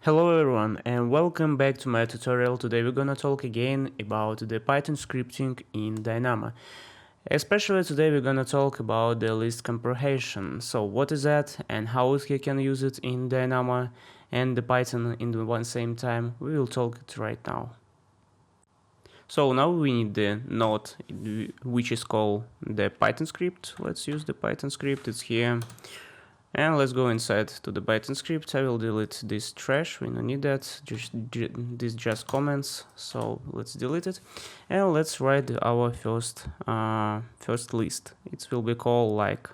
Hello everyone and welcome back to my tutorial. Today we're gonna talk again about the Python scripting in Dynamo. Especially today we're gonna talk about the list comprehension. So what is that and how you can use it in Dynamo and the Python in the one same time. We will talk it right now. So now we need the node which is called the Python script. Let's use the Python script, it's here. And let's go inside to the Python script. I will delete this trash, we don't need that, this just comments, so let's delete it. And let's write our first list. It will be called like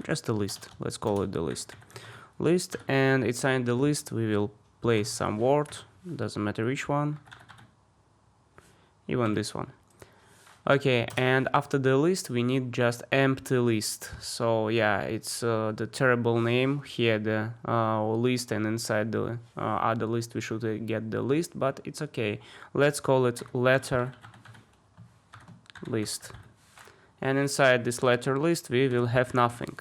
just a list, let's call it the list. And inside the list we will place some word, doesn't matter which one, even this one. Okay, and after the list we need just empty list. So yeah, it's the terrible name here, the list, and inside the other list we should get the list, but it's okay. Let's call it letter list. And inside this letter list we will have nothing.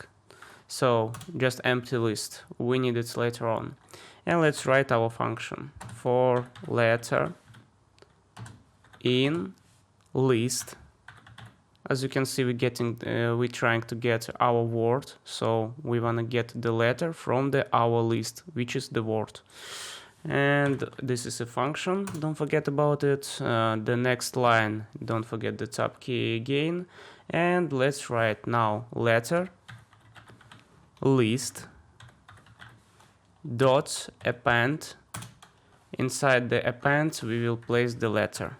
So just empty list, we need it later on. And let's write our function for letter in list. As you can see, we're trying to get our word, so we want to get the letter from our list, which is the word. And this is a function, don't forget about it. The next line, don't forget the tab key again. And let's write now letter list dot append. Inside the append we will place the letter,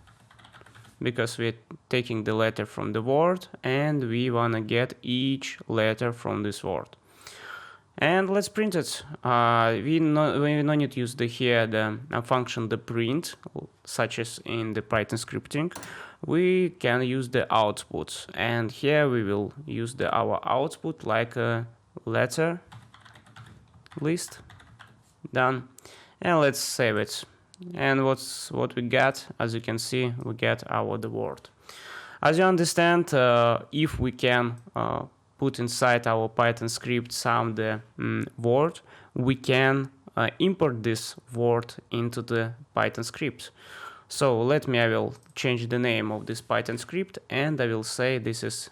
because we're taking the letter from the word and we want to get each letter from this word. And let's print it. We no need to use the function the print, such as in the Python scripting. We can use the output, and here we will use our output like a letter list. Done. And let's save it. And what we get, as you can see, we get the word. As you understand, if we can put inside our Python script some word, we can import this word into the Python script. So I will change the name of this Python script, and I will say this is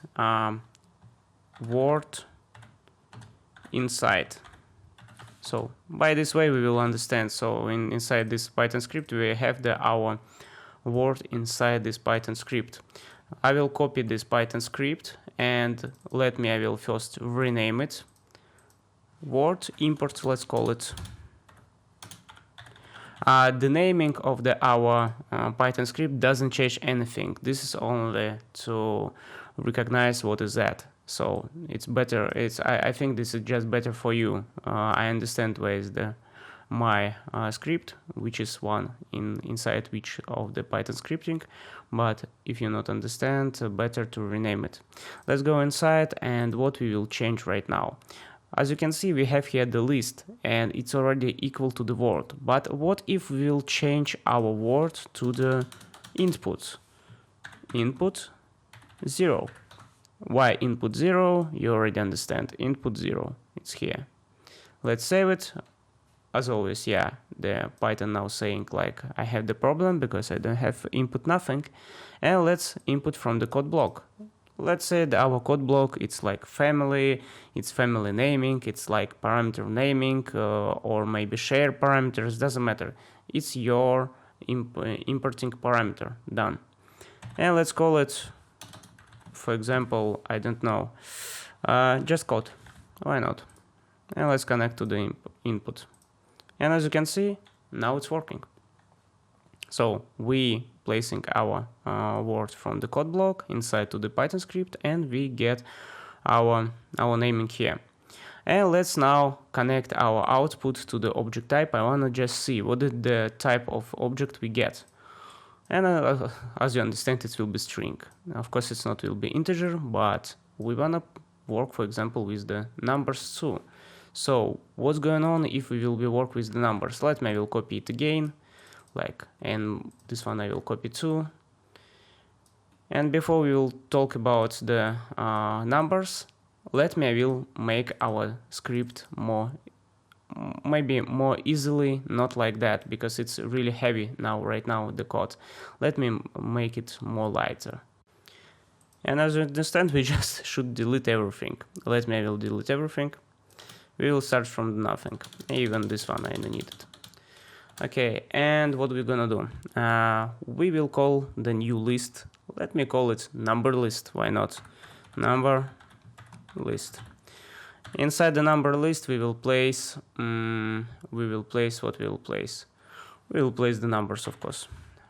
word inside. So by this way we will understand. So inside this Python script we have our word inside this Python script. I will copy this Python script and I will first rename it. Word import, let's call it. The naming of our Python script doesn't change anything. This is only to recognize what is that. So it's better. I think this is just better for you. I understand where is my script, which is one inside which of the Python scripting, but if you not understand, better to rename it. Let's go inside, and what we will change right now. As you can see, we have here the list, and it's already equal to the word. But what if we will change our word to the input? Input 0. Why input 0? You already understand. Input 0. It's here. Let's save it. As always, yeah, the Python now saying like I have the problem because I don't have input nothing. And let's input from the code block. Let's say that our code block, it's like family, it's family naming, it's like parameter naming, or maybe share parameters, doesn't matter. It's your importing parameter. Done. And let's call it, for example, I don't know, just code. Why not? And let's connect to the input. And as you can see, now it's working. So we placing our word from the code block inside to the Python script, and we get our naming here. And let's now connect our output to the object type. I want to just see what is the type of object we get. And as you understand, it will be string. Of course, it's not will be integer, but we want to work, for example, with the numbers too. So what's going on if we will be work with the numbers? I will copy it again, and this one I will copy too. And before we will talk about the numbers, I will make our script more maybe more easily, not like that, because it's really heavy right now, the code. Let me make it more lighter. And as you understand, we just should delete everything. Let me, I will delete everything. We will start from nothing. Even this one I don't need it. Okay, and what we're gonna do? We will call the new list. Let me call it number list. Why not? Number list. Inside the number list, we will place. We will place the numbers, of course.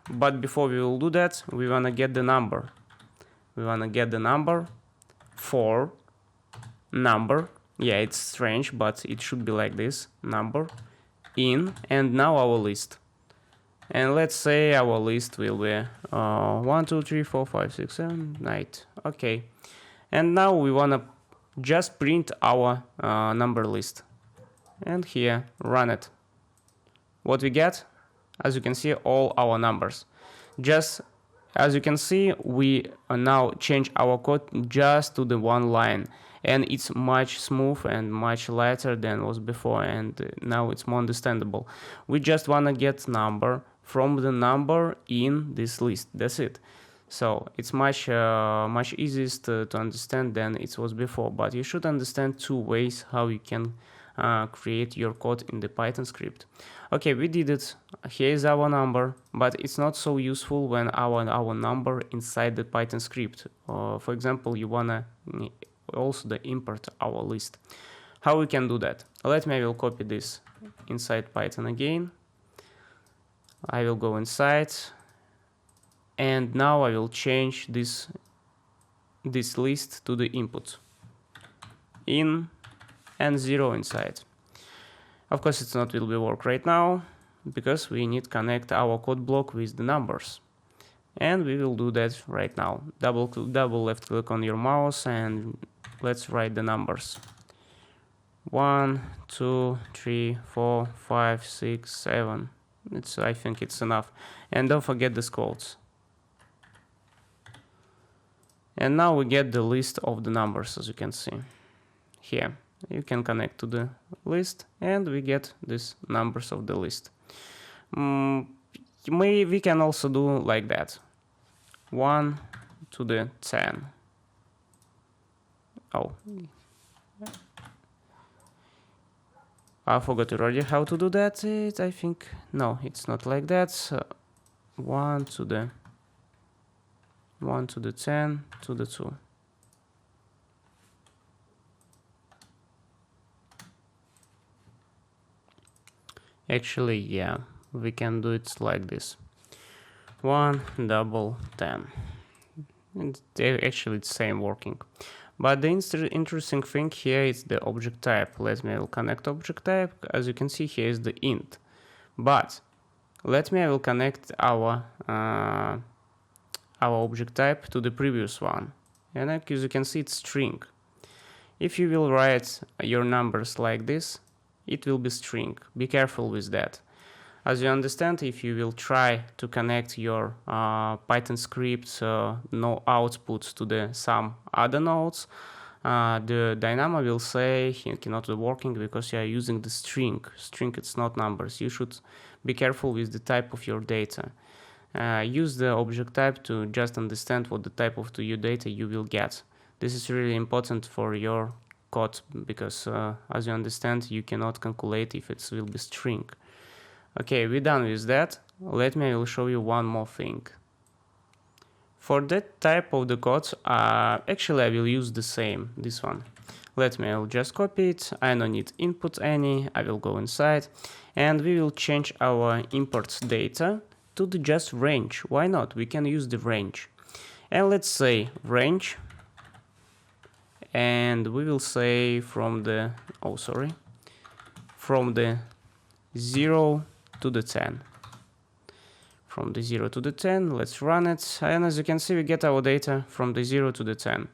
But before we will do that, we wanna get the number. We wanna get the number for number. Yeah, it's strange, but it should be like this. Number in, and now our list. And let's say our list will be 1, 2, 3, 4, 5, 6, 7, 8. Okay. And now we wanna just print our number list. And here, run it. What we get? As you can see, all our numbers. Just as you can see, we now change our code just to the one line. And it's much smooth and much lighter than was before, and now it's more understandable. We just wanna get number from the number in this list. That's it. So it's much easiest to understand than it was before. But you should understand two ways how you can create your code in the Python script. Okay, we did it. Here is our number, but it's not so useful when our number inside the Python script. For example, you wanna also import our list. How we can do that? Let me, I will copy this inside Python again. I will go inside, and now I will change this list to the input in and 0 inside. Of course, it's not will be work right now because we need to connect our code block with the numbers. And we will do that right now. Double left click on your mouse and let's write the numbers. 1, 2, 3, 4, 5, 6, 7. I think it's enough. And don't forget the quotes. And now we get the list of the numbers, as you can see. Here, you can connect to the list and we get these numbers of the list. We can also do like that. 1 to the 10. Oh, I forgot already how to do that. I think no, it's not like that. 1 to the 10 to the 2. Actually, yeah, we can do it like this. 1 double 10. And actually, it's same working. But the interesting thing here is the object type. Let me connect object type. As you can see, here is the int. But let me I will connect our object type to the previous one. And as you can see, it's string. If you will write your numbers like this, it will be string. Be careful with that. As you understand, if you will try to connect your Python script no outputs to some other nodes, the dynamo will say it cannot be working because you are using the string. String, it's not numbers. You should be careful with the type of your data. Use the object type to just understand what the type of your data you will get. This is really important for your code because, as you understand, you cannot calculate if it will be string. Okay, we're done with that. Let me I will show you one more thing. For that type of the codes, actually I will use the same, this one. Let me, I will just copy it. I don't need input any. I will go inside and we will change our imports data to the just range. Why not? We can use the range. And let's say range. And we will say from the, from the 0 to the 10. From the 0 to the 10, let's run it. And as you can see, we get our data from the 0 to the 10.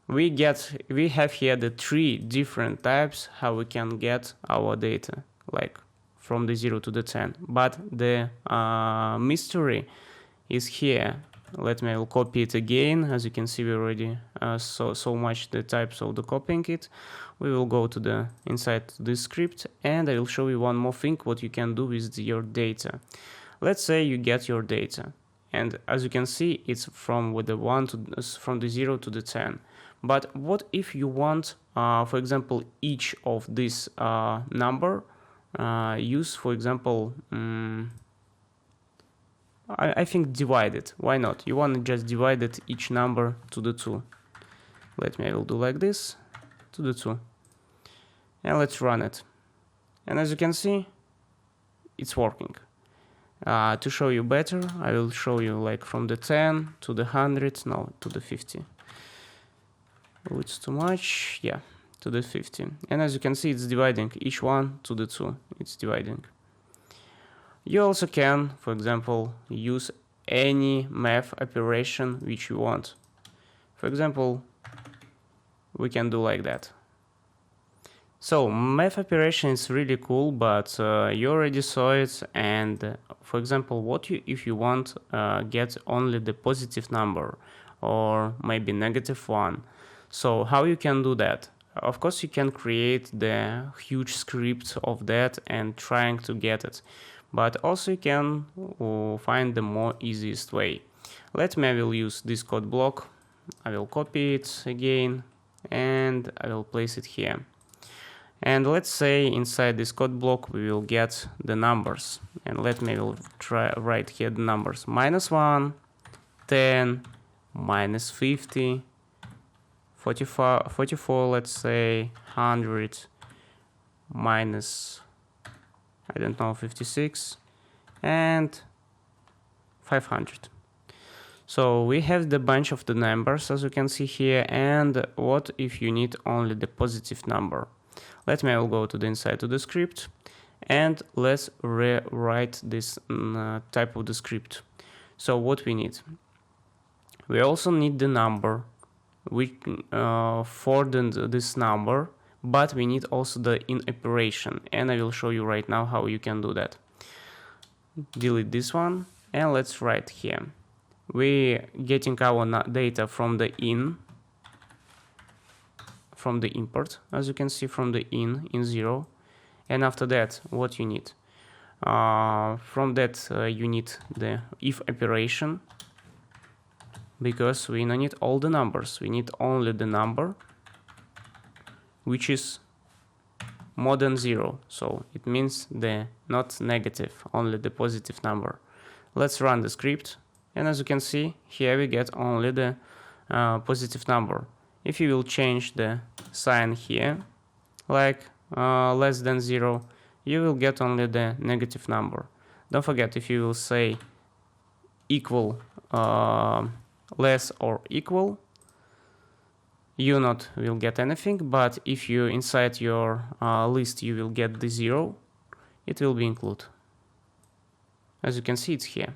We have here the 3 different types how we can get our data, like from the 0 to the 10. But the mystery is here. let me, I will copy it again. As you can see, we already so much the types of the copying it. We will go to the inside this script, and I will show you one more thing what you can do with your data. Let's say you get your data, and as you can see, it's from with the 1 to from the 0 to the 10. But what if you want, for example, each of this number use, for example, I think divide it. Why not? You want to just divide it each number to the 2. Let me, I will do like this, to the 2. And let's run it. And as you can see, it's working. To show you better, I will show you like from the 10 to the 100, no, to the 50. Oh, it's too much, yeah, to the 50. And as you can see, it's dividing each one to the 2. It's dividing. You also can, for example, use any math operation which you want. For example, we can do like that. So math operation is really cool, but you already saw it. And for example, if you want get only the positive number or maybe -1. So how you can do that? Of course, you can create the huge script of that and trying to get it. But also you can find the more easiest way. Let me, I will use this code block. I will copy it again and I will place it here. And let's say inside this code block we will get the numbers. And let me, I will try write here the numbers: -1, 10, -50, 44, let's say 100, minus, I don't know, 56, and 500. So we have the bunch of the numbers, as you can see here. And what if you need only the positive number? Let me, I will go to the inside to the script, and let's rewrite this type of the script. So what we need? We also need the number for this number, but we need also the in operation, and I will show you right now how you can do that. Delete this one, and let's write here. We getting our data from the import, as you can see, from the in 0. And after that, what you need? From that, you need the if operation, because we don't need all the numbers. We need only the number which is more than 0. So it means the not negative, only the positive number. Let's run the script. And as you can see, here we get only the positive number. If you will change the sign here, like less than 0, you will get only the negative number. Don't forget, if you will say equal, less or equal, you not will get anything. But if you inside your list you will get the 0, it will be included. As you can see, it's here.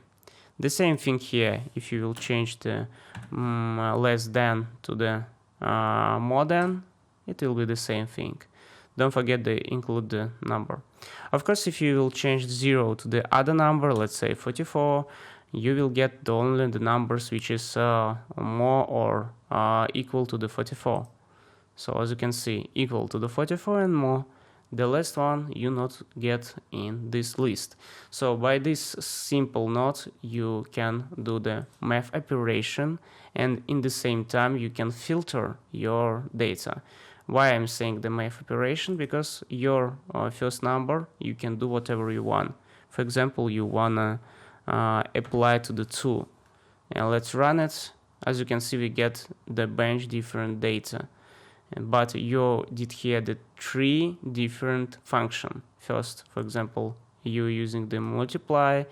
The same thing here. If you will change the less than to the more than, it will be the same thing. Don't forget to include the number. Of course, if you will change 0 to the other number, let's say 44, you will get only the numbers which is more or equal to the 44. So as you can see, equal to the 44 and more. The last one you not get in this list. So by this simple node you can do the math operation, and in the same time you can filter your data. Why I'm saying the math operation? Because your first number, you can do whatever you want. For example, you wanna apply to the 2, and let's run it. As you can see, we get the bunch different data. But you did here the 3 different function. First, for example, you using the multiply.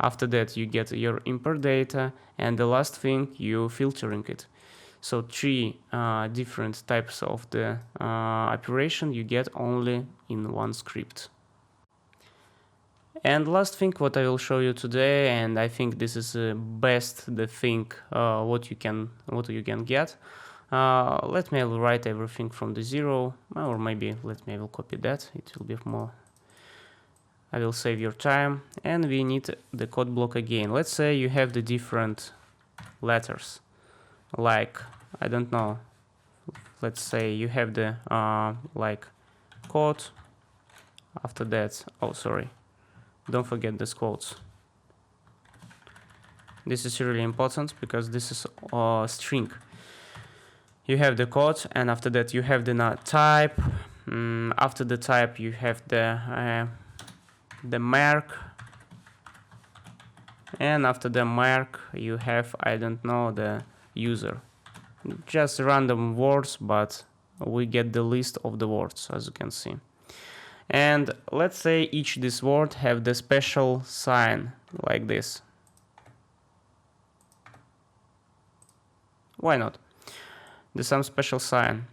After that, you get your import data, and the last thing, you filtering it. So 3 different types of the operation you get only in one script. And last thing what I will show you today, and I think this is the thing what you can get. Let me write everything from the 0, or maybe let me, I will copy that, it will be more, I will save your time. And we need the code block again. Let's say you have the different letters, like, I don't know, let's say you have the like quote. After that, oh sorry, don't forget these quotes. This is really important because this is a string. You have the quote, and after that you have the type. After the type you have the mark, and after the mark you have, I don't know, the user. Just random words, but we get the list of the words, as you can see. And let's say each this word have the special sign like this. Why not? There's some special sign.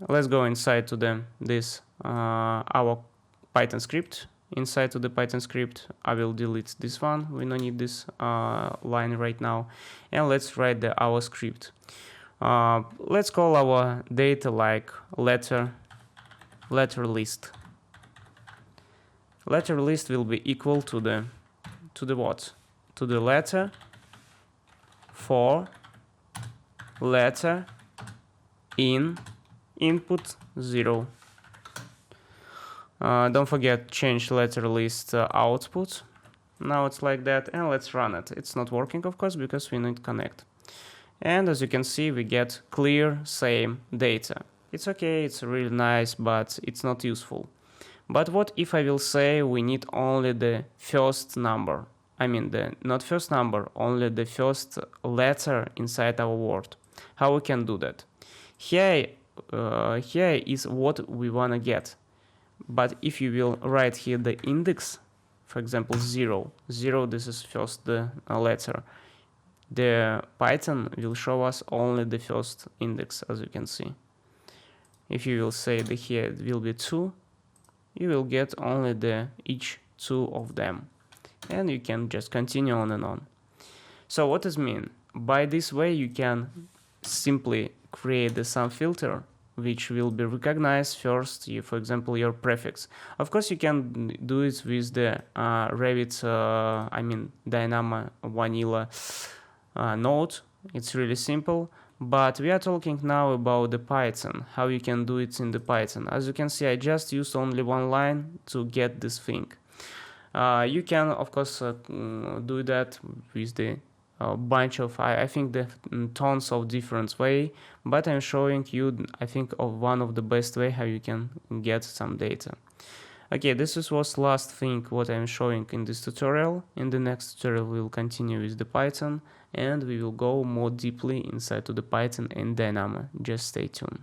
Let's go inside to this our Python script. Inside to the Python script, I will delete this one. We don't need this line right now. And let's write our script. Let's call our data like letter list. Letter list will be equal to the what? To the letter for letter in input 0. Don't forget change letter list output. Now it's like that, and let's run it. It's not working, of course, because we need connect. And as you can see, we get clear same data. It's okay, it's really nice, but it's not useful. But what if I will say we need only the first number? I mean, not first number, only the first letter inside our word. How we can do that? Here is what we wanna get. But if you will write here the index, for example 0, this is first the letter, the Python will show us only the first index, as you can see. If you will say that here it will be 2, you will get only each 2 of them, and you can just continue on and on. So what does it mean? By this way you can simply create the sum filter which will be recognized first, for example, your prefix. Of course, you can do it with the Revit, Dynamo vanilla node. It's really simple, but we are talking now about the Python, how you can do it in the Python. As you can see, I just used only one line to get this thing. You can, of course, do that with the bunch of, I think, the tons of different way, but I'm showing you, I think, of one of the best way how you can get some data. Okay, this was last thing what I'm showing in this tutorial. In the next tutorial we will continue with the Python, and we will go more deeply inside to the Python and Dynamo. Just stay tuned.